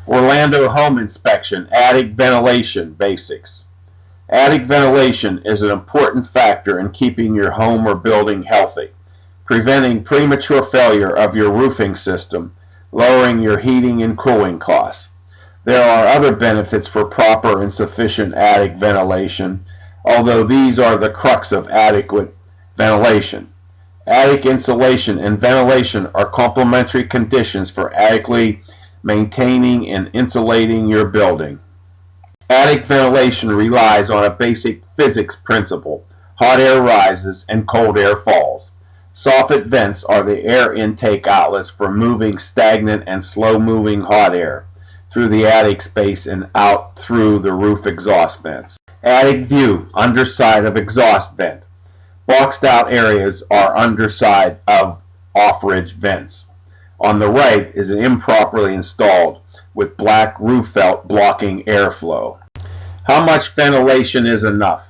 Orlando Home Inspection Attic Ventilation Basics. Attic ventilation is an important factor in keeping your home or building healthy, preventing premature failure of your roofing system, lowering your heating and cooling costs. There are other benefits for proper and sufficient attic ventilation, although these are the crux of adequate ventilation. Attic insulation and ventilation are complementary conditions for adequately maintaining and insulating your building. Attic ventilation relies on a basic physics principle: hot air rises and cold air falls. Soffit vents are the air intake outlets for moving stagnant and slow-moving hot air through the attic space and out through the roof exhaust vents. Attic view, underside of exhaust vent. Boxed out areas are underside of off-ridge vents. On the right is an improperly installed with black roof felt blocking airflow. How much ventilation is enough?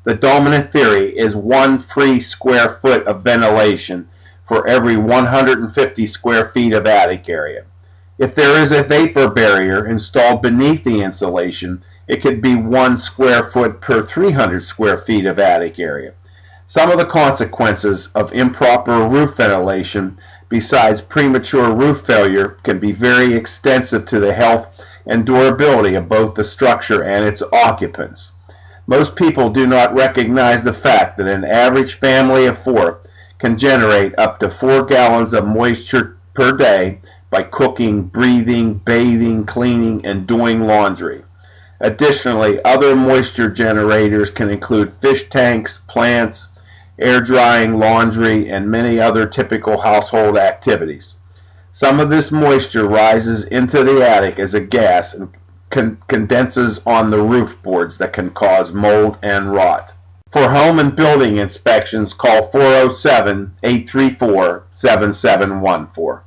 The dominant theory is 1 free square foot of ventilation for every 150 square feet of attic area. If there is a vapor barrier installed beneath the insulation, it could be 1 square foot per 300 square feet of attic area. Some of the consequences of improper roof ventilation, besides premature roof failure, can be very extensive to the health and durability of both the structure and its occupants. Most people do not recognize the fact that an average family of 4 can generate up to 4 gallons of moisture per day by cooking, breathing, bathing, cleaning, and doing laundry. Additionally, other moisture generators can include fish tanks, plants, air drying, laundry, and many other typical household activities. Some of this moisture rises into the attic as a gas and condenses on the roof boards that can cause mold and rot. For home and building inspections, call 407-834-7714.